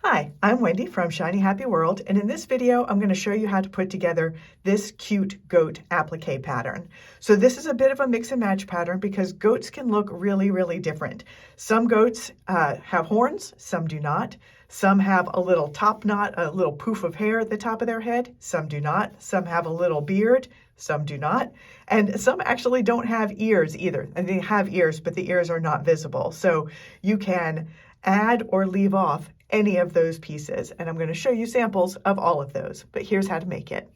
Hi, I'm Wendy from Shiny Happy World, and in this video I'm going to show you how to put together this cute goat applique pattern. So this is a bit of a mix and match pattern because goats can look really different. Some goats have horns, some do not. Some have a little top knot, a little poof of hair at the top of their head, some do not. Some have a little beard, some do not. And some actually don't have ears either. And they have ears, but the ears are not visible. So you can add or leave off any of those pieces. And I'm going to show you samples of all of those, but here's how to make it.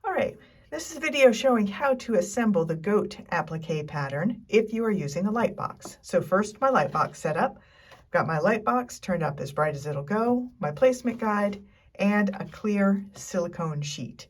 All right, this is a video showing how to assemble the goat applique pattern if you are using a light box. So first, my light box set up. I've got my light box turned up as bright as it'll go, my placement guide, and a clear silicone sheet.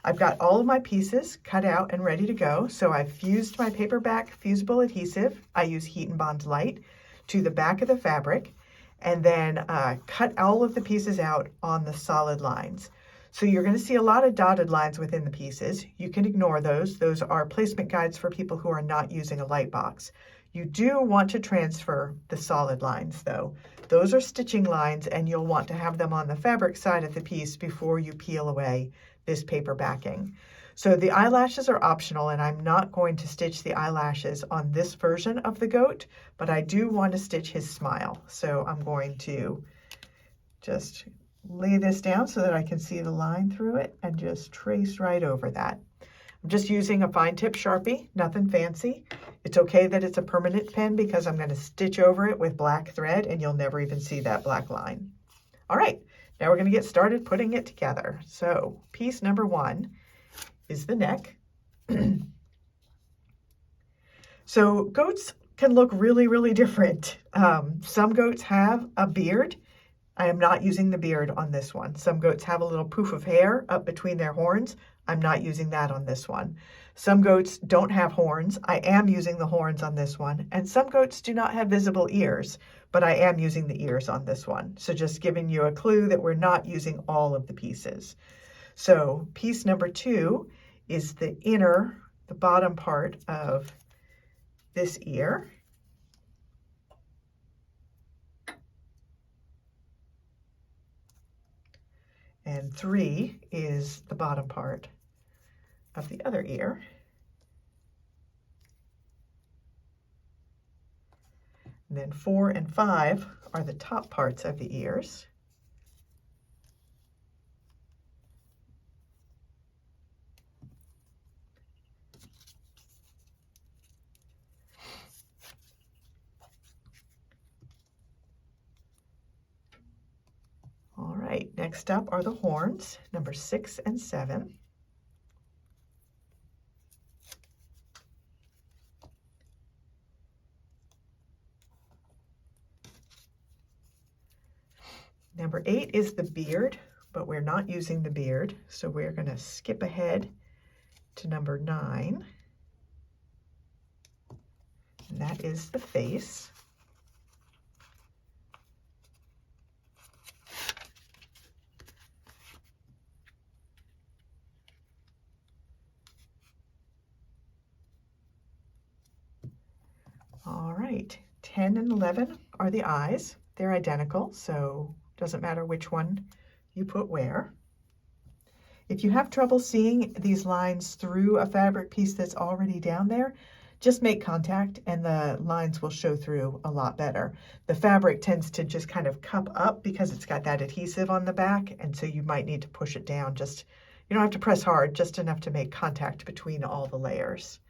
I've got all of my pieces cut out and ready to go. So I've fused my paperback fusible adhesive. I use Heat and Bond Light to the back of the fabric, and then cut all of the pieces out on the solid lines. So you're going to see a lot of dotted lines within the pieces. You can ignore those. Those are placement guides for people who are not using a light box. You do want to transfer the solid lines though. Those are stitching lines, and you'll want to have them on the fabric side of the piece before you peel away this paper backing. So the eyelashes are optional, and I'm not going to stitch the eyelashes on this version of the goat, but I do want to stitch his smile. So I'm going to just lay this down so that I can see the line through it and just trace right over that. I'm just using a fine tip Sharpie, nothing fancy. It's okay that it's a permanent pen because I'm going to stitch over it with black thread and you'll never even see that black line. All right, now we're going to get started putting it together. So piece number one is the neck. So goats can look really different. Some goats have a beard. I am not using the beard on this one. Some goats have a little poof of hair up between their horns. I'm not using that on this one. Some goats don't have horns. I am using the horns on this one. And some goats do not have visible ears, but I am using the ears on this one. So just giving you a clue that we're not using all of the pieces. So piece number two is the bottom part of this ear. And three is the bottom part of the other ear. And then 4 and 5 are the top parts of the ears. All right, next up are the horns, number 6 and 7. Number 8 is the beard, but we're not using the beard, so we're going to skip ahead to number 9. And that is the face. All right, 10 and 11 are the eyes. They're identical, so it doesn't matter which one you put where. If you have trouble seeing these lines through a fabric piece that's already down there, just make contact and the lines will show through a lot better. The fabric tends to just kind of cup up because it's got that adhesive on the back, and so you might need to push it down. Just, you don't have to press hard, just enough to make contact between all the layers.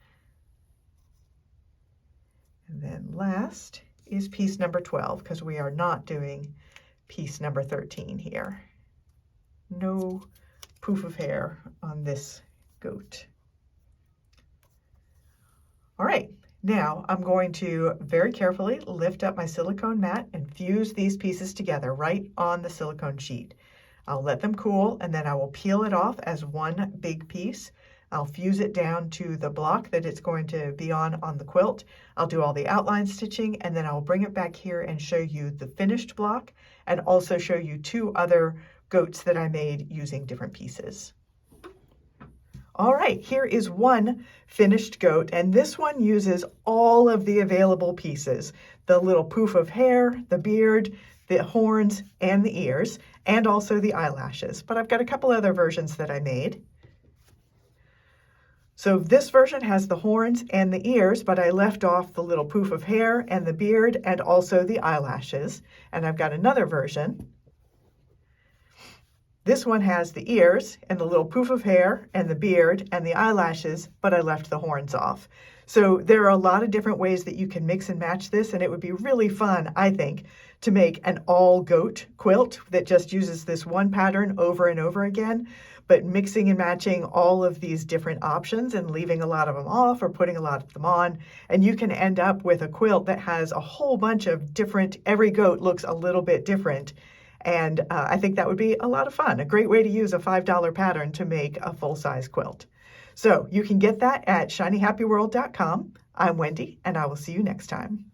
And then last is piece number 12, because we are not doing piece number 13 here. No poof of hair on this goat. All right, now I'm going to very carefully lift up my silicone mat and fuse these pieces together right on the silicone sheet. I'll let them cool and then I will peel it off as one big piece. I'll fuse it down to the block that it's going to be on the quilt. I'll do all the outline stitching, and then I'll bring it back here and show you the finished block and also show you 2 other goats that I made using different pieces. All right, here is one finished goat, and this one uses all of the available pieces, the little poof of hair, the beard, the horns, and the ears, and also the eyelashes. But I've got a couple other versions that I made. So this version has the horns and the ears, but I left off the little poof of hair and the beard and also the eyelashes. And I've got another version. This one has the ears and the little poof of hair and the beard and the eyelashes, but I left the horns off. So there are a lot of different ways that you can mix and match this, and it would be really fun, I think, to make an all goat quilt that just uses this one pattern over and over again, but mixing and matching all of these different options and leaving a lot of them off or putting a lot of them on. And you can end up with a quilt that has a whole bunch of different, every goat looks a little bit different. And I think that would be a lot of fun, a great way to use a $5 pattern to make a full-size quilt. So you can get that at shinyhappyworld.com. I'm Wendy, and I will see you next time.